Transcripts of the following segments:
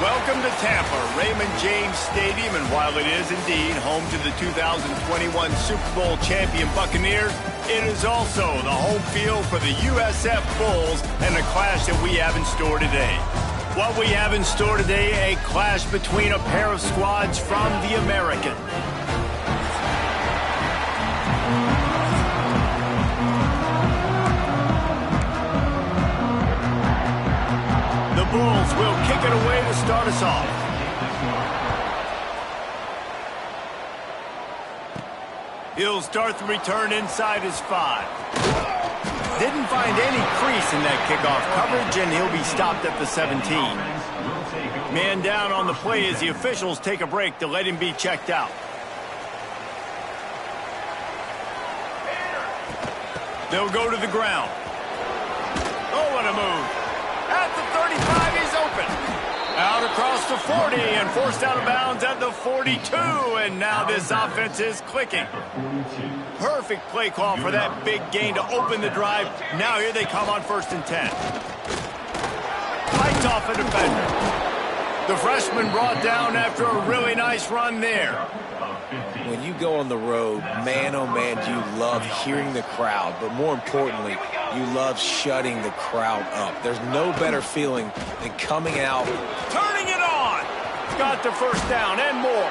Welcome to Tampa, Raymond James Stadium, and while it is indeed home to the 2021 Super Bowl champion Buccaneers, it is also the home field for the USF Bulls and the clash that we have in store today. What we have in store today, a clash between a pair of squads from the American. The Bulls will kick it away to start us off. He'll start the return inside his 5. Didn't find any crease in that kickoff coverage, and he'll be stopped at the 17. Man down on the play as the officials take a break to let him be checked out. They'll go to the ground. Oh, what a move. At the 35, he's open. Out across the 40 and forced out of bounds at the 42. And now this offense is clicking. Perfect play call for that big gain to open the drive. Now here they come on 1st and 10. Fights off a defender. The freshman brought down after a really nice run there. When you go on the road, man, oh man, do you love hearing the crowd. But more importantly, you love shutting the crowd up. There's no better feeling than coming out. Turning it on. Got the first down and more.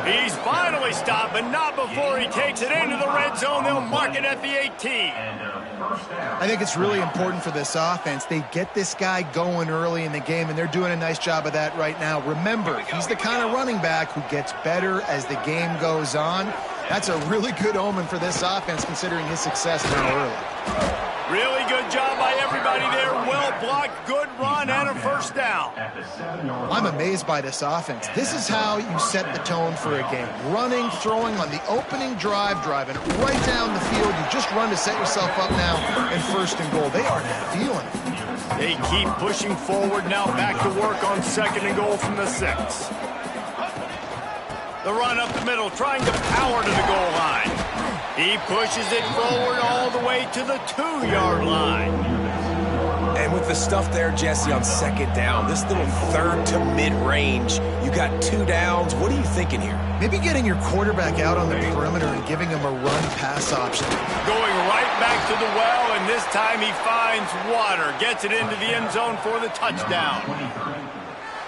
He's finally stopped, but not before he takes it into the red zone. They'll mark it at the 18. I think it's really important for this offense. They get this guy going early in the game, and they're doing a nice job of that right now. Remember, he's the kind of running back who gets better as the game goes on. That's a really good omen for this offense, considering his success now early. Really good job by everybody there. Well blocked, good run, and a first down. I'm amazed by this offense. This is how you set the tone for a game. Running, throwing on the opening drive, driving right down the field. You just run to set yourself up now in 1st and goal. They are feeling it. They keep pushing forward now, back to work on 2nd and goal from the 6. The run up the middle, trying to power to the goal line. He pushes it forward all the way to the 2-yard line. And with the stuff there, Jesse, on 2nd down, this little 3rd to mid-range, you got 2 downs. What are you thinking here? Maybe getting your quarterback out on the perimeter and giving him a run-pass option. Going right back to the well, and this time he finds water. Gets it into the end zone for the touchdown.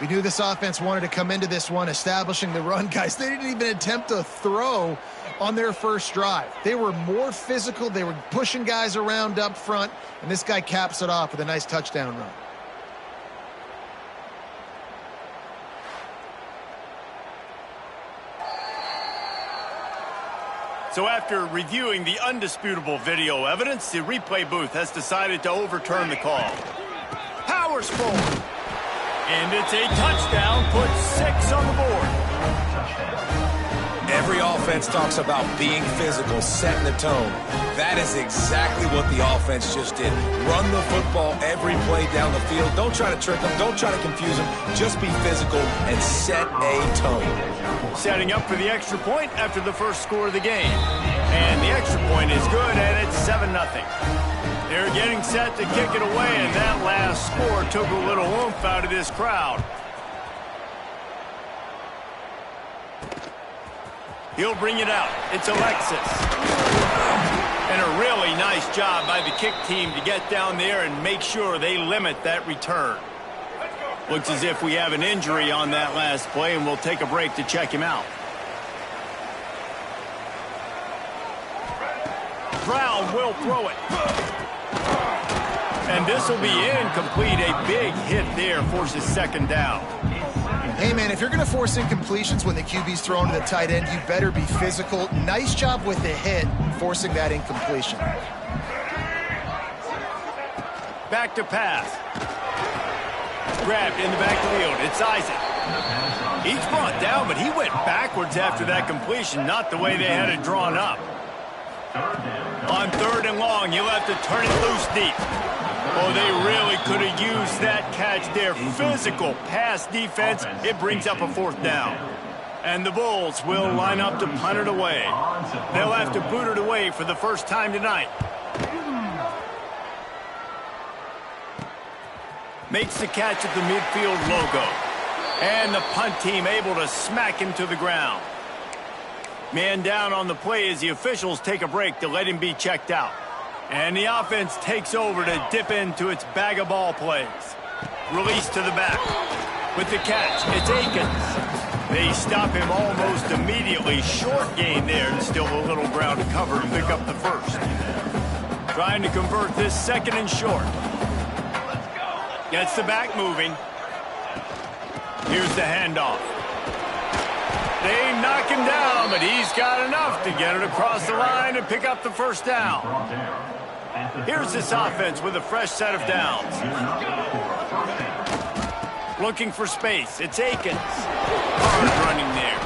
We knew this offense wanted to come into this one establishing the run, guys. They didn't even attempt to throw on their first drive. They were more physical. They were pushing guys around up front, and this guy caps it off with a nice touchdown run. So after reviewing the undisputable video evidence, the replay booth has decided to overturn the call. Powers forward. And it's a touchdown, puts 6 on the board. Every offense talks about being physical, setting the tone. That is exactly what the offense just did. Run the football every play down the field. Don't try to trick them. Don't try to confuse them. Just be physical and set a tone. Setting up for the extra point after the first score of the game. And the extra point is good, and it's 7-0. They're getting set to kick it away, and that last score took a little oomph out of this crowd. He'll bring it out. It's Alexis. And a really nice job by the kick team to get down there and make sure they limit that return. Looks as if we have an injury on that last play, and we'll take a break to check him out. Brown will throw it. And this will be incomplete. A big hit there forces 2nd down. Hey, man, if you're going to force incompletions when the QB's thrown to the tight end, you better be physical. Nice job with the hit, forcing that incompletion. Back to pass. Grabbed in the backfield. It's Isaac. He's brought down, but he went backwards after that completion, not the way they had it drawn up. On 3rd and long, you'll have to turn it loose deep. Oh, they really could have used that catch there. Physical pass defense. It brings up a 4th down. And the Bulls will line up to punt it away. They'll have to boot it away for the first time tonight. Makes the catch at the midfield logo. And the punt team able to smack him to the ground. Man down on the play as the officials take a break to let him be checked out. And the offense takes over to dip into its bag of ball plays. Release to the back. With the catch, it's Akins. They stop him almost immediately. Short gain there and still a little ground to cover to pick up the first. Trying to convert this second and short. Gets the back moving. Here's the handoff. They knock him down, but he's got enough to get it across the line and pick up the first down. Here's this offense with a fresh set of downs. Looking for space. It's Akins. Hard running there.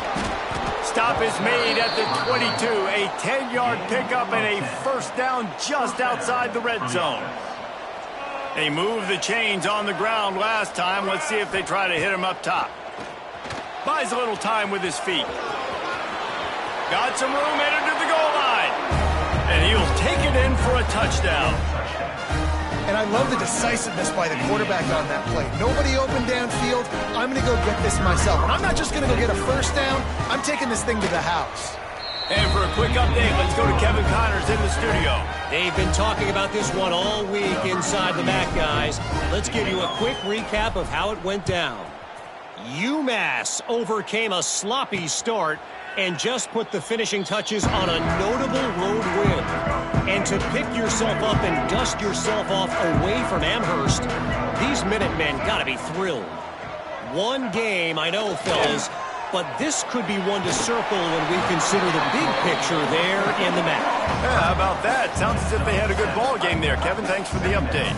Stop is made at the 22. A 10-yard pickup and a first down just outside the red zone. They moved the chains on the ground last time. Let's see if they try to hit him up top. Buys a little time with his feet. Got some room, headed to the goal line. And he'll take it in for a touchdown. And I love the decisiveness by the quarterback on that play. Nobody open downfield. I'm going to go get this myself. And I'm not just going to go get a first down. I'm taking this thing to the house. And for a quick update, let's go to Kevin Connors in the studio. They've been talking about this one all week inside the MAC, guys. Let's give you a quick recap of how it went down. UMass overcame a sloppy start and just put the finishing touches on a notable road win. And to pick yourself up and dust yourself off away from Amherst, these Minutemen got to be thrilled. One game, I know, fellas, but this could be one to circle when we consider the big picture there in the MAC. Yeah, how about that? Sounds as if they had a good ball game there. Kevin, thanks for the update.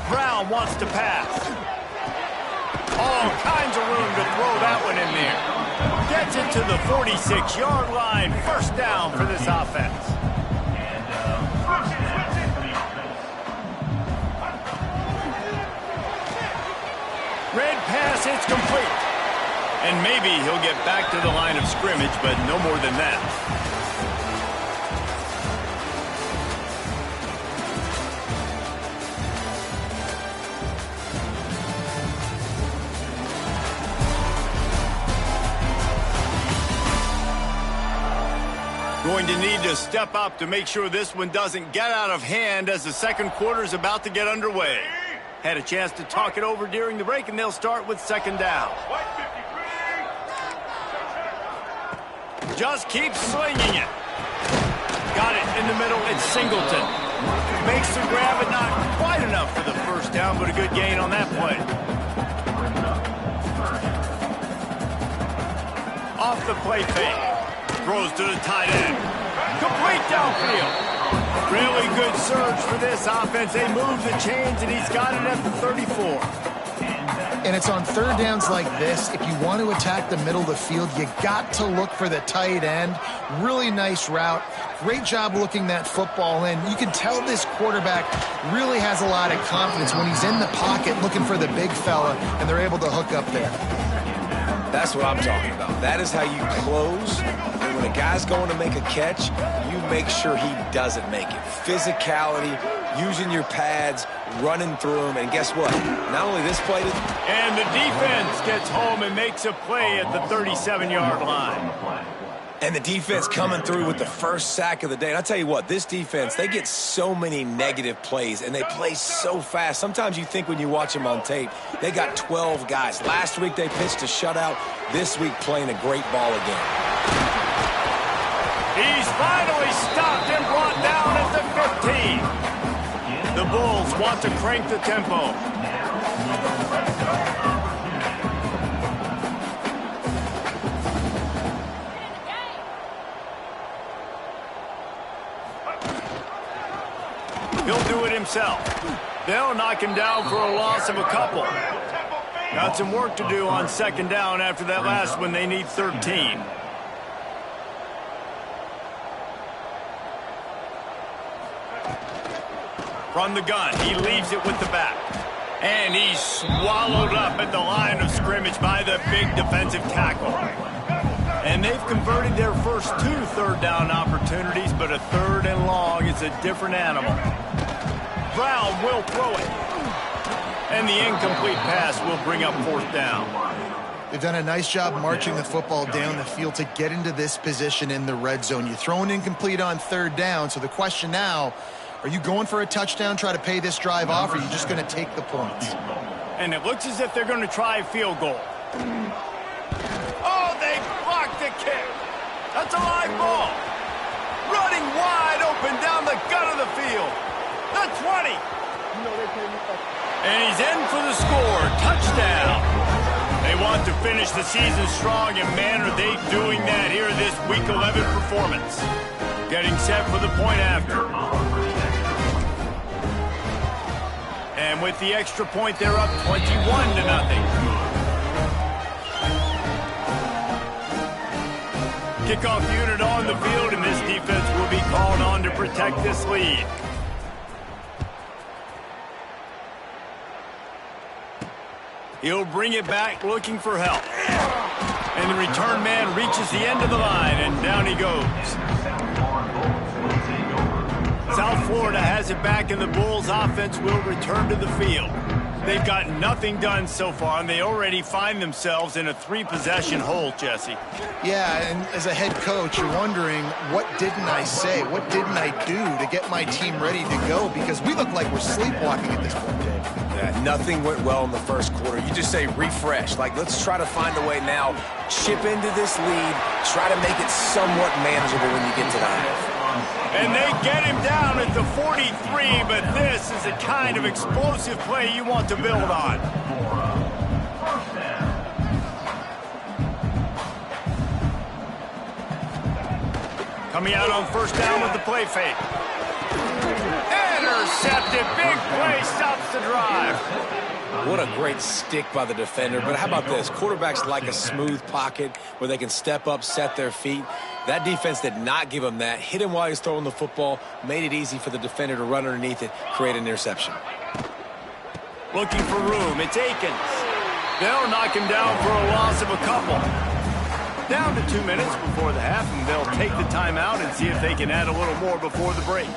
Brown wants to pass. All kinds of room to throw that one in there. Gets it to the 46-yard line. First down for this offense. Red pass, it's complete. And maybe he'll get back to the line of scrimmage, but no more than that. Going to need to step up to make sure this one doesn't get out of hand as the second quarter is about to get underway. Had a chance to talk it over during the break, and they'll start with second down. Just keep slinging it. Got it in the middle. It's Singleton. Makes the grab, but not quite enough for the first down, but a good gain on that play. Off the play fake. Throws to the tight end. Complete downfield. Really good surge for this offense. They move the chains, and he's got it at the 34. And it's on third downs like this. If you want to attack the middle of the field, you got to look for the tight end. Really nice route. Great job looking that football in. You can tell this quarterback really has a lot of confidence when he's in the pocket looking for the big fella, and they're able to hook up there. That's what I'm talking about. That is how you close. And when a guy's going to make a catch, you make sure he doesn't make it. Physicality, using your pads, running through them. And guess what? Not only this play. And the defense gets home and makes a play at the 37-yard line. And the defense coming through with the first sack of the day. And I'll tell you what, this defense, they get so many negative plays, and they play so fast. Sometimes you think when you watch them on tape, they got 12 guys. Last week they pitched a shutout. This week playing a great ball again. He's finally stopped and brought down at the 15. The Bulls want to crank the tempo. He'll do it himself. They'll knock him down for a loss of a couple. Got some work to do on second down after that last one. They need 13. From the gun, he leaves it with the back. And he's swallowed up at the line of scrimmage by the big defensive tackle. And they've converted their first 2 third down opportunities, but a third and long is a different animal. Brown will throw it. And the incomplete pass will bring up 4th down. They've done a nice job marching the football down the field to get into this position in the red zone. You throw an incomplete on 3rd down, so the question now, are you going for a touchdown, try to pay this drive off, or are you just going to take the points? And it looks as if they're going to try a field goal. Oh, they blocked the kick. That's a live ball. Running wide open down the gut of the field. The 20. And he's in for the score. Touchdown. They want to finish the season strong, and man, are they doing that here in this Week 11 performance. Getting set for the point after. And with the extra point, they're up 21-0. Kickoff unit on the field, and this defense will be called on to protect this lead. He'll bring it back looking for help. And the return man reaches the end of the line, and down he goes. South Florida has it back, and the Bulls offense will return to the field. They've got nothing done so far, and they already find themselves in a 3-possession hole, Jesse. Yeah, and as a head coach, you're wondering, what didn't I say? What didn't I do to get my team ready to go? Because we look like we're sleepwalking at this point, Dave. Yeah, nothing went well in the first quarter. You just say refresh. Like, let's try to find a way now, chip into this lead, try to make it somewhat manageable when you get to the half. And they get him down at the 43, but this is the kind of explosive play you want to build on. Coming out on 1st down with the play fake. Intercepted. Big play stops the drive. What a great stick by the defender. But how about this? Quarterbacks like a smooth pocket where they can step up, set their feet. That defense did not give him that. Hit him while he's throwing the football. Made it easy for the defender to run underneath it, create an interception. Looking for room. It's Akins. They'll knock him down for a loss of a couple. Down to 2 minutes before the half, and they'll take the timeout and see if they can add a little more before the break.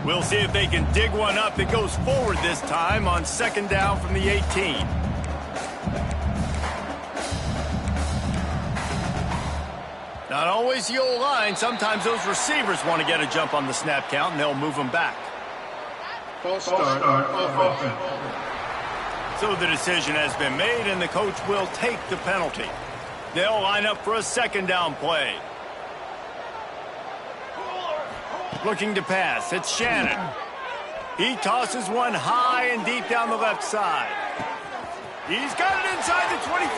We'll see if they can dig one up. It goes forward this time on 2nd down from the 18. Not always the old line. Sometimes those receivers want to get a jump on the snap count, and they'll move them back. False start offense. So the decision has been made, and the coach will take the penalty. They'll line up for a 2nd down play. Looking to pass. It's Shannon. He tosses one high and deep down the left side. He's got it inside the 25.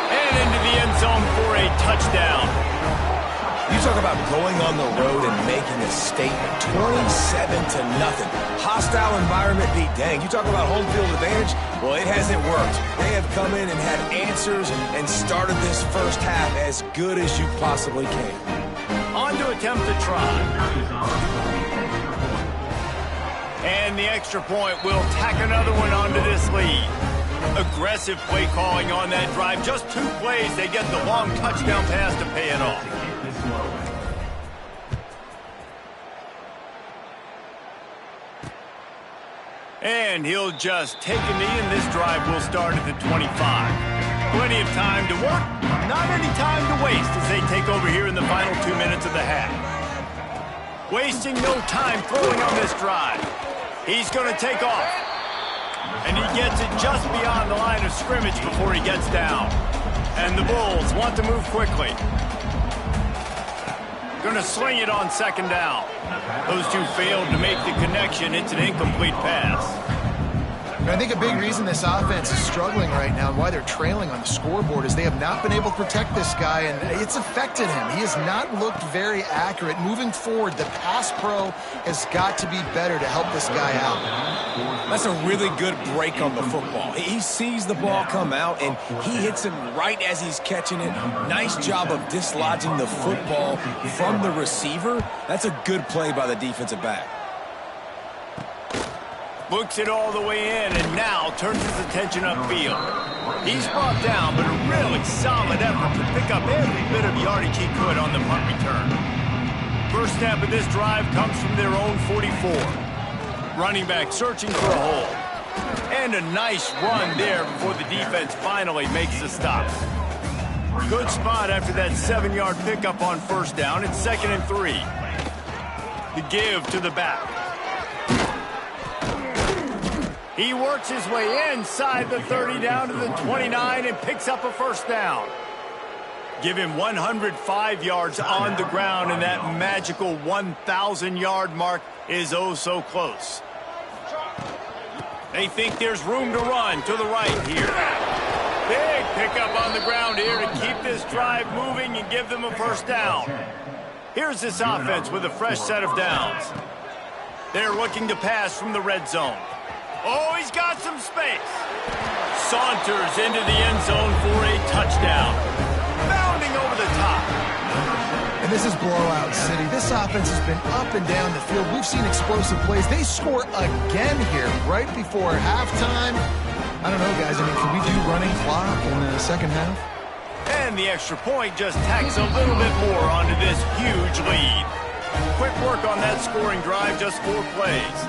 And into the end zone for a touchdown. You talk about going on the road and making a statement. 27-0. Hostile environment be dang. You talk about home field advantage? Well, it hasn't worked. They have come in and had answers and started this first half as good as you possibly can. On to attempt to try. And the extra point will tack another one onto this lead. Aggressive play calling on that drive. Just 2 plays, they get the long touchdown pass to pay it off. And he'll just take a knee, and this drive will start at the 25. Plenty of time to work, not any time to waste as they take over here in the final 2 minutes of the half. Wasting no time throwing on this drive. He's going to take off. And he gets it just beyond the line of scrimmage before he gets down. And the Bulls want to move quickly. Going to sling it on 2nd down. Those two failed to make the connection. It's an incomplete pass. I think a big reason this offense is struggling right now and why they're trailing on the scoreboard is they have not been able to protect this guy, and it's affected him. He has not looked very accurate. Moving forward, the pass pro has got to be better to help this guy out. That's a really good break on the football. He sees the ball come out, and he hits him right as he's catching it. Nice job of dislodging the football from the receiver. That's a good play by the defensive back. Looks it all the way in, and now turns his attention upfield. He's brought down, but a really solid effort to pick up every bit of yardage he could on the punt return. First snap of this drive comes from their own 44. Running back searching for a hole. And a nice run there before the defense finally makes the stop. Good spot after that 7-yard pickup on first down. It's 2nd and 3. The give to the back. He works his way inside the 30 down to the 29 and picks up a first down. Give him 105 yards on the ground, and that magical 1,000-yard mark is oh so close. They think there's room to run to the right here. Big pickup on the ground here to keep this drive moving and give them a first down. Here's this offense with a fresh set of downs. They're looking to pass from the red zone. Oh, he's got some space. Saunters into the end zone for a touchdown. Bounding over the top. And this is blowout city. This offense has been up and down the field. We've seen explosive plays. They score again here right before halftime. I don't know, guys. I mean, can we do running clock in the second half? And the extra point just tacks a little bit more onto this huge lead. Quick work on that scoring drive, just 4 plays.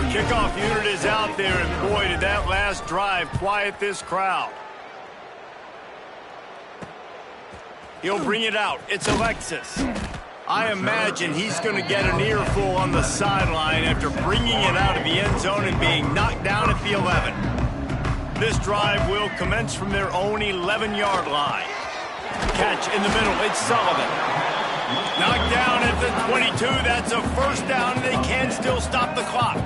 The kickoff unit is out there, and boy, did that last drive quiet this crowd. He'll bring it out. It's Alexis. I imagine he's going to get an earful on the sideline after bringing it out of the end zone and being knocked down at the 11. This drive will commence from their own 11-yard line. Catch in the middle. It's Sullivan. Knocked down at the 22. That's a first down, and they can still stop the clock.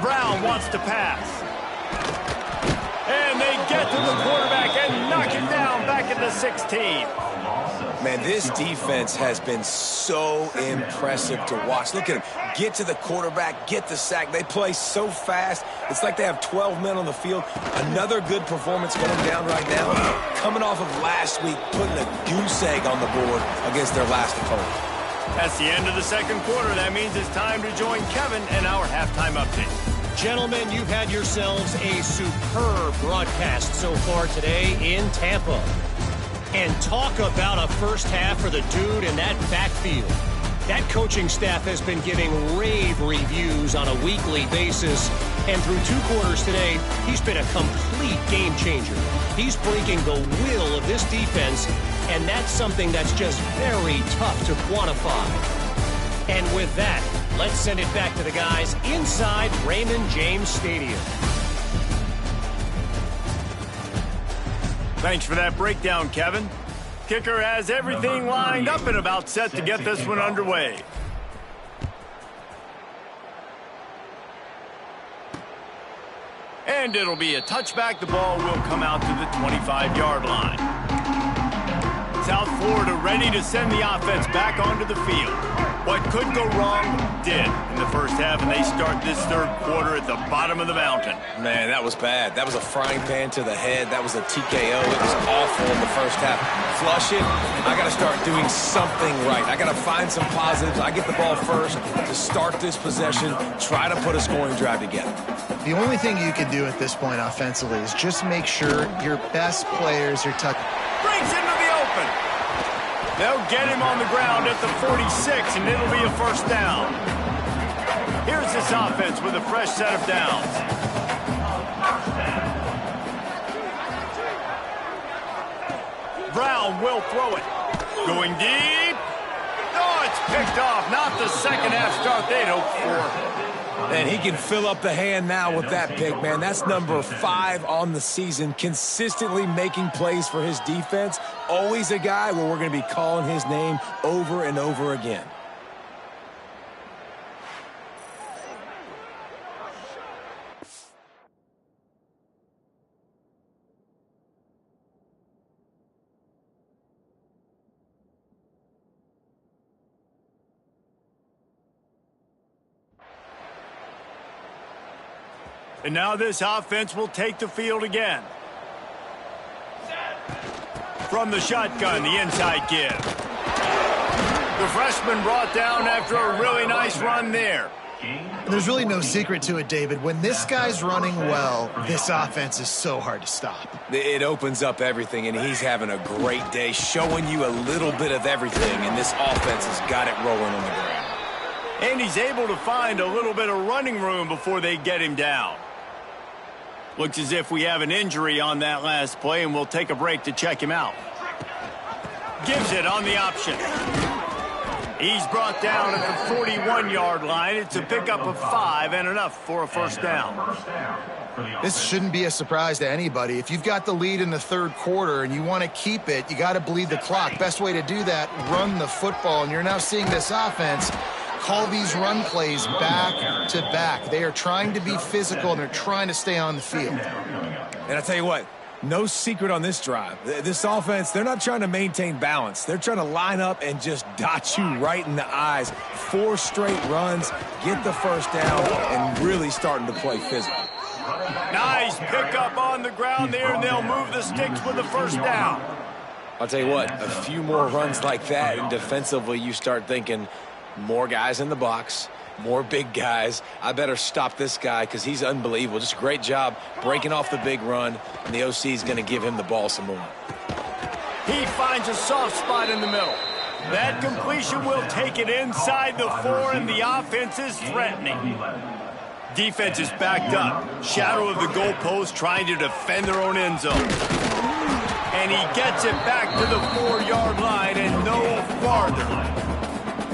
Brown wants to pass. And they get to the quarterback and knock it down back at the 16. Man, this defense has been so impressive to watch. Look at them. Get to the quarterback, get the sack. They play so fast. It's like they have 12 men on the field. Another good performance going down right now. Coming off of last week, putting a goose egg on the board against their last opponent. That's the end of the second quarter. That means it's time to join Kevin and our halftime update. Gentlemen, you've had yourselves a superb broadcast so far today in Tampa. And talk about a first half for the dude in that backfield. That coaching staff has been giving rave reviews on a weekly basis. And through 2 quarters today, he's been a complete game changer. He's breaking the will of this defense, and that's something that's just very tough to quantify. And with that, let's send it back to the guys inside Raymond James Stadium. Thanks for that breakdown, Kevin. Kicker has everything lined up and about set to get this one underway. And it'll be a touchback. The ball will come out to the 25-yard line. South Florida ready to send the offense back onto the field. What could go wrong did in the first half, and they start this third quarter at the bottom of the mountain. Man, that was bad. That was a frying pan to the head. That was a TKO. It was awful in the first half. Flush it. I got to start doing something right. I got to find some positives. I get the ball first to start this possession, try to put a scoring drive together. The only thing you can do at this point offensively is just make sure your best players are touching. Brings into the open. They'll get him on the ground at the 46, and it'll be a first down. Here's this offense with a fresh set of downs. Brown will throw it. Going deep. Oh, it's picked off. Not the second half start they'd hoped for. And he can fill up the hand now with that pick, man. That's number 5 on the season, consistently making plays for his defense. Always a guy where we're going to be calling his name over and over again. And now this offense will take the field again. From the shotgun, the inside give. The freshman brought down after a really nice run there. And there's really no secret to it, David. When this guy's running well, this offense is so hard to stop. It opens up everything, and he's having a great day, showing you a little bit of everything, and this offense has got it rolling on the ground. And he's able to find a little bit of running room before they get him down. Looks as if we have an injury on that last play, and we'll take a break to check him out. Gives it on the option. He's brought down at the 41-yard line. It's a pickup of 5 and enough for a first down. This shouldn't be a surprise to anybody. If you've got the lead in the third quarter and you want to keep it, you got to bleed the clock. Best way to do that, run the football. And you're now seeing this offense call these run plays back to back. They are trying to be physical, and they're trying to stay on the field. And I tell you what, no secret on this drive. This offense, they're not trying to maintain balance. They're trying to line up and just dot you right in the eyes. 4 straight runs, get the first down, and really starting to play physical. Nice pickup on the ground there, and they'll move the sticks with the first down. I'll tell you what, a few more runs like that, and defensively you start thinking more guys in the box, more big guys. I better stop this guy because he's unbelievable. Just a great job breaking off the big run, and the OC is going to give him the ball some more. He finds a soft spot in the middle. That completion will take it inside the 4, and the offense is threatening. Defense is backed up. Shadow of the goalpost trying to defend their own end zone. And he gets it back to the 4-yard line and no farther.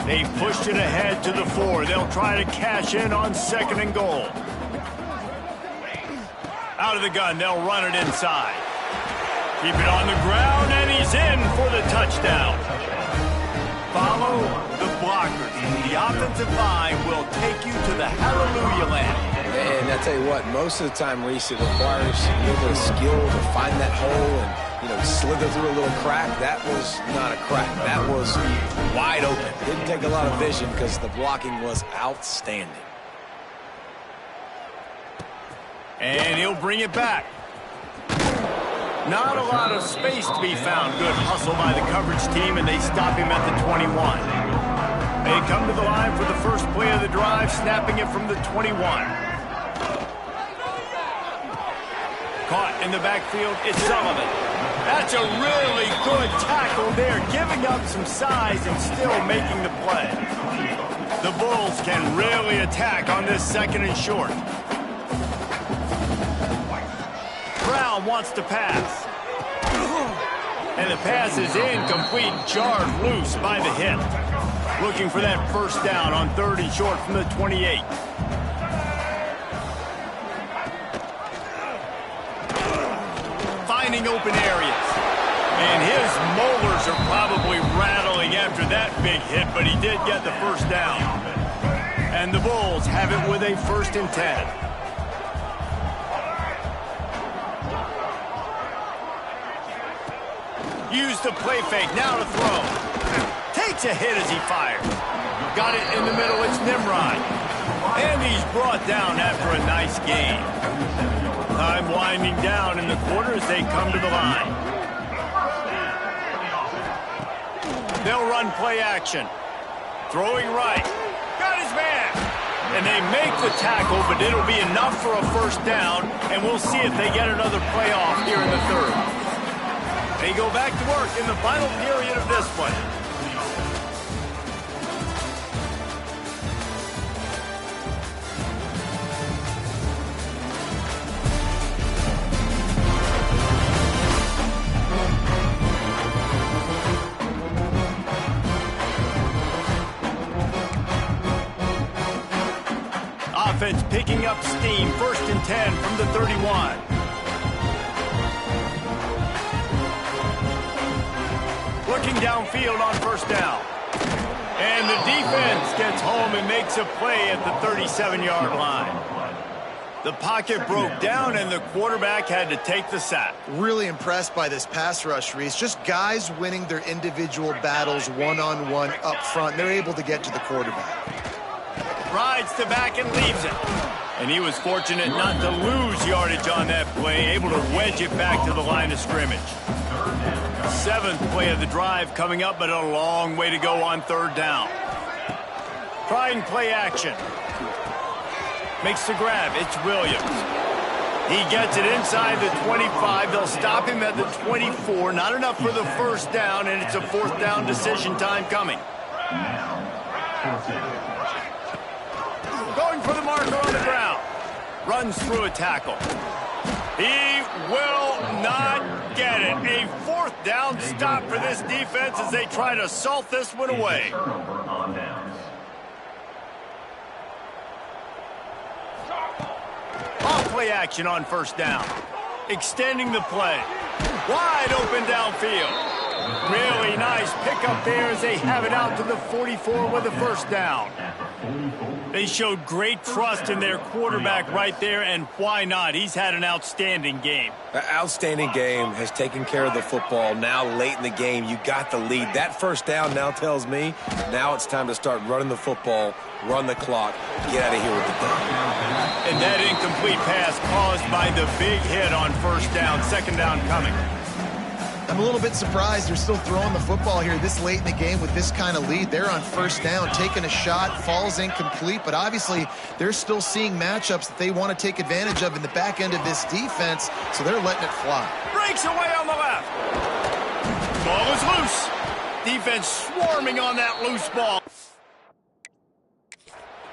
They pushed it ahead to the 4. They'll try to cash in on 2nd and goal. Out of the gun, they'll run it inside. Keep it on the ground, and he's in for the touchdown. Follow the blockers. The offensive line will take you to the hallelujah land. And I tell you what, most of the time, Reese, it requires a little bit of skill to find that hole and, slither through a little crack. That was not a crack. That was wide open. Didn't take a lot of vision because the blocking was outstanding. And he'll bring it back. Not a lot of space to be found. Good hustle by the coverage team, and they stop him at the 21. They come to the line for the first play of the drive, snapping it from the 21. Caught in the backfield, it's Sullivan. That's a really good tackle there, giving up some size and still making the play. The Bulls can really attack on this 2nd and short. Brown wants to pass. And the pass is incomplete, jarred loose by the hip. Looking for that first down on 3rd and short from the 28. Finding open areas. And his molars are probably rattling after that big hit, but he did get the first down. And the Bulls have it with a 1st and 10. Use the play fake, now to throw. Takes a hit as he fires. Got it in the middle, it's Nimrod. And he's brought down after a nice gain. Time winding down in the quarter as they come to the line. They'll run play action. Throwing right. Got his man. And they make the tackle, but it'll be enough for a first down, and we'll see if they get another play off here in the 3rd. They go back to work in the final period of this one. Offense picking up steam, 1st and 10 from the 31. Looking downfield on first down. And the defense gets home and makes a play at the 37-yard line. The pocket broke down, and the quarterback had to take the sack. Really impressed by this pass rush, Reese. Just guys winning their individual battles one-on-one up front. They're able to get to the quarterback. Rides to back and leaves it. And he was fortunate not to lose yardage on that play, able to wedge it back to the line of scrimmage. 7th play of the drive coming up, but a long way to go on 3rd down. Trying play action. Makes the grab. It's Williams. He gets it inside the 25. They'll stop him at the 24. Not enough for the first down, and it's a fourth down decision time coming. Going for the marker on the ground. Runs through a tackle. He will not get it. A fourth down stop for this defense as they try to salt this one away. Off-play action on first down. Extending the play. Wide open downfield. Really nice pickup there as they have it out to the 44 with a first down. They showed great trust in their quarterback right there, and why not? He's had an outstanding game. An outstanding game, has taken care of the football. Now late in the game, you got the lead. That first down now tells me now it's time to start running the football, run the clock, get out of here with the down. And that incomplete pass caused by the big hit on first down. Second down coming. I'm a little bit surprised they're still throwing the football here this late in the game with this kind of lead. They're on first down, taking a shot, falls incomplete, but obviously they're still seeing matchups that they want to take advantage of in the back end of this defense, so they're letting it fly. Breaks away on the left. Ball is loose. Defense swarming on that loose ball.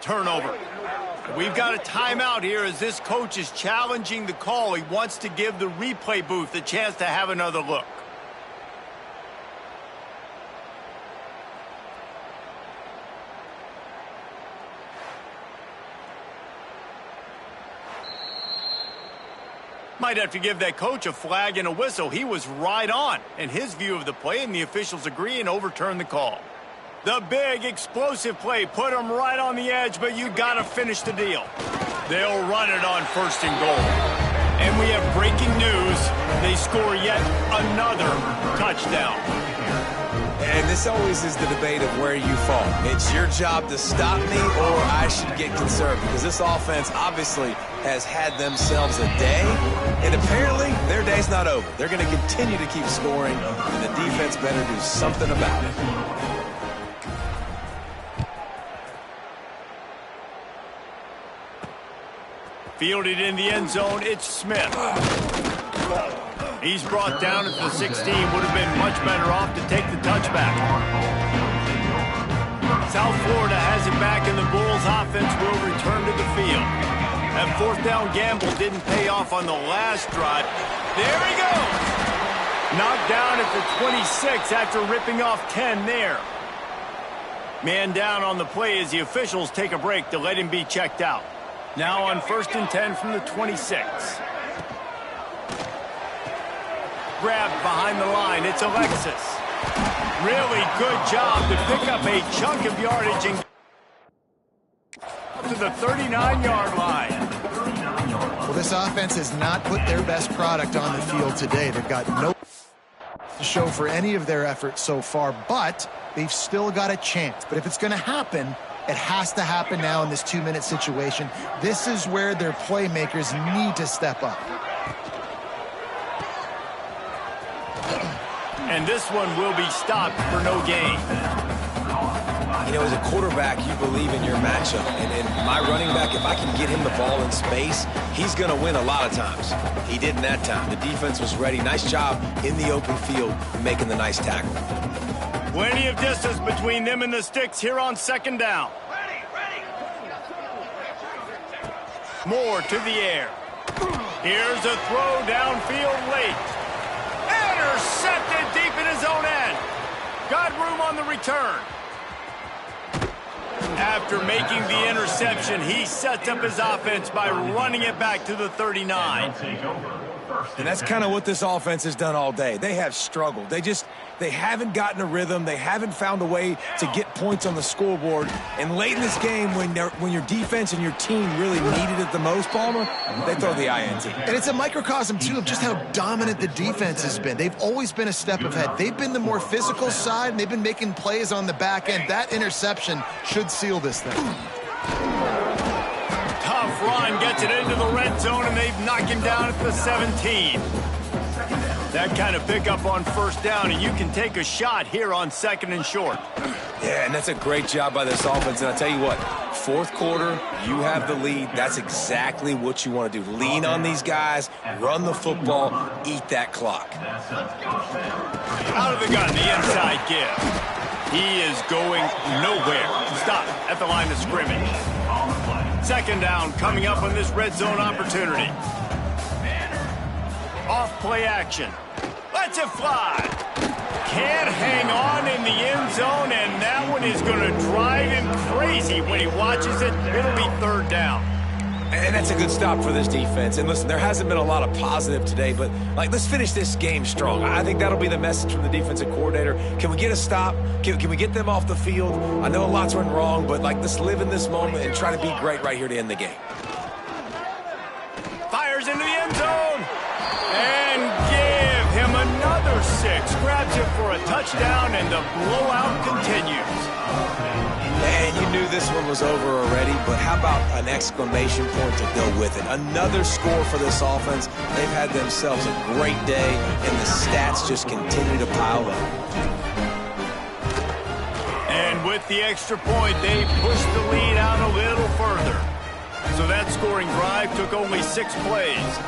Turnover. We've got a timeout here as this coach is challenging the call. He wants to give the replay booth a chance to have another look. Might have to give that coach a flag and a whistle. He was right on in his view of the play, and the officials agree and overturn the call. The big explosive play put them right on the edge, but you got to finish the deal. They'll run it on first and goal. And we have breaking news. They score yet another touchdown. And this always is the debate of where you fall. It's your job to stop me or I should get concerned, because this offense obviously has had themselves a day, and apparently their day's not over. They're going to continue to keep scoring, and the defense better do something about it. Fielded in the end zone, it's Smith. He's brought down at the 16. Would have been much better off to take the touchback. South Florida has it back, and the Bulls offense will return to the field. That fourth down gamble didn't pay off on the last drive. There he goes. Knocked down at the 26 after ripping off 10 there. Man down on the play as the officials take a break to let him be checked out. Now on 1st and 10 from the 26. Grabbed behind the line. It's Alexis. Really good job to pick up a chunk of yardage and up to the 39-yard line. Well, this offense has not put their best product on the field today. They've got no to show for any of their efforts so far, but they've still got a chance. But if it's going to happen, it has to happen now in this 2-minute situation. This is where their playmakers need to step up. And this one will be stopped for no gain. You know, as a quarterback, you believe in your matchup. And my running back, if I can get him the ball in space, he's going to win a lot of times. He did in that time. The defense was ready. Nice job in the open field making the nice tackle. Plenty of distance between them and the sticks here on second down. Moore to the air. Here's a throw downfield late. Intercepted deep in his own end. Got room on the return. After making the interception, he sets up his offense by running it back to the 39. And that's kind of what this offense has done all day. They have struggled. They haven't gotten a rhythm. They haven't found a way to get points on the scoreboard. And late in this game, when your defense and your team really needed it the most, Palmer, they throw the INT. And it's a microcosm, too, of just how dominant the defense has been. They've always been a step ahead. They've been the more physical side, and they've been making plays on the back end. That interception should seal this thing. Tough run, gets it into the red zone, and they've knocked him down at the 17. That kind of pickup on first down, and you can take a shot here on 2nd and short. Yeah, and that's a great job by this offense. And I tell you what, fourth quarter, you have the lead. That's exactly what you want to do. Lean on these guys, run the football, eat that clock. Out of the gun, the inside give. He is going nowhere. Stop at the line of scrimmage. Second down coming up on this red zone opportunity. Off play action. Lets it fly. Can't hang on in the end zone, and that one is going to drive him crazy when he watches it. It'll be third down. And that's a good stop for this defense. And listen, there hasn't been a lot of positive today, but let's finish this game strong. I think that'll be the message from the defensive coordinator. Can we get a stop? Can we get them off the field? I know a lot's went wrong, but let's live in this moment and try to be great right here to end the game. Fires into the end zone. And give him another 6. Grabs it for a touchdown, and the blowout continues. Man, you knew this one was over already, but how about an exclamation point to go with it? Another score for this offense. They've had themselves a great day, and the stats just continue to pile up. And with the extra point, they pushed the lead out a little further. So that scoring drive took only 6 plays.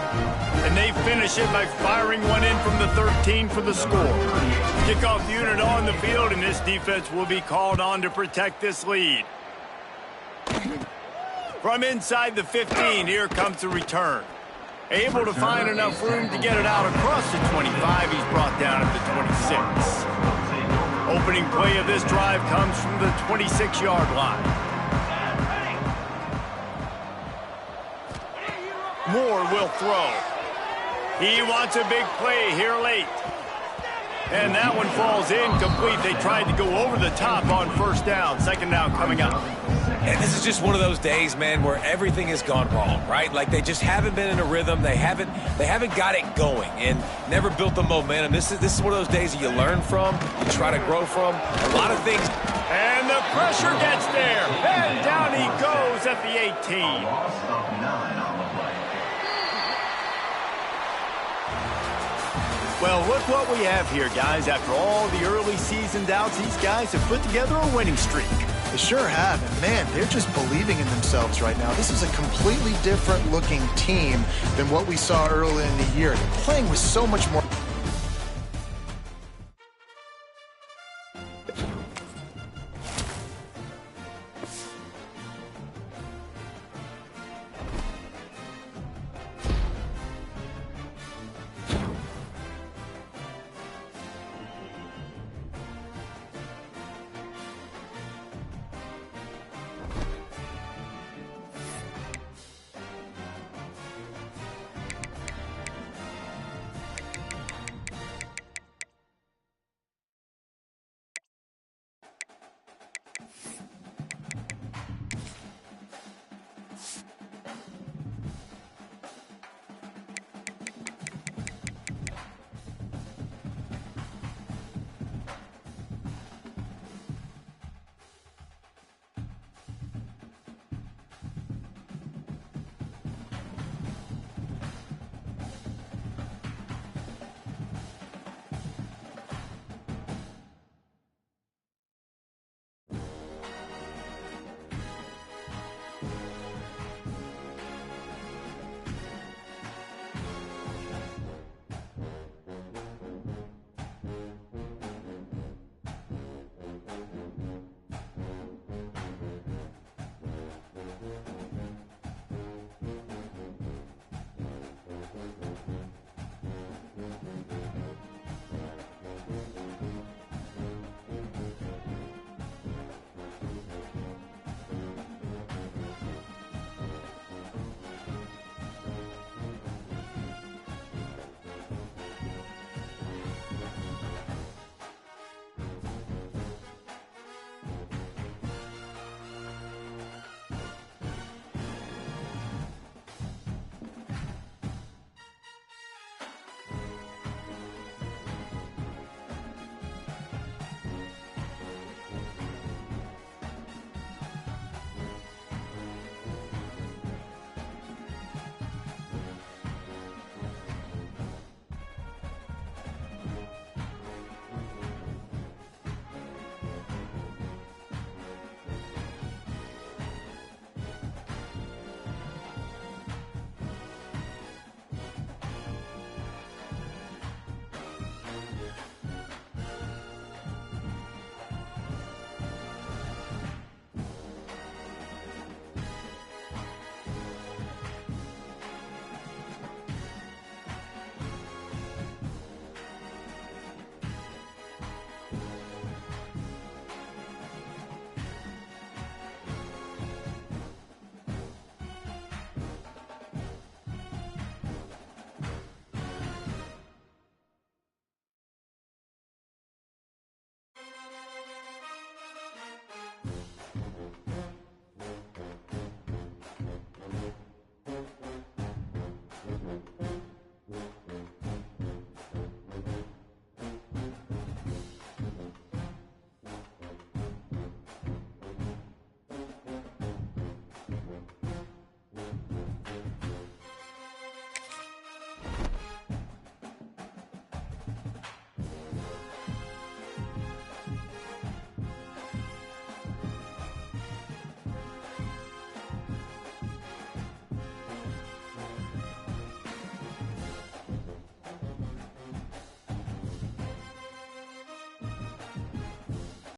And they finish it by firing one in from the 13 for the score. Kickoff unit on the field, and this defense will be called on to protect this lead. From inside the 15, here comes the return. Able to find enough room to get it out across the 25. He's brought down at the 26. Opening play of this drive comes from the 26-yard line. Moore will throw. He wants a big play here late. And that one falls incomplete. They tried to go over the top on first down. Second down coming up. And this is just one of those days, man, where everything has gone wrong, right? Like they just haven't been in a rhythm. They haven't got it going and never built the momentum. This is one of those days that you learn from, you try to grow from. A lot of things. And the pressure gets there. And down he goes at the 18. Well, look what we have here, guys. After all the early season doubts, these guys have put together a winning streak. They sure have, and man, they're just believing in themselves right now. This is a completely different looking team than what we saw early in the year. They're playing with so much more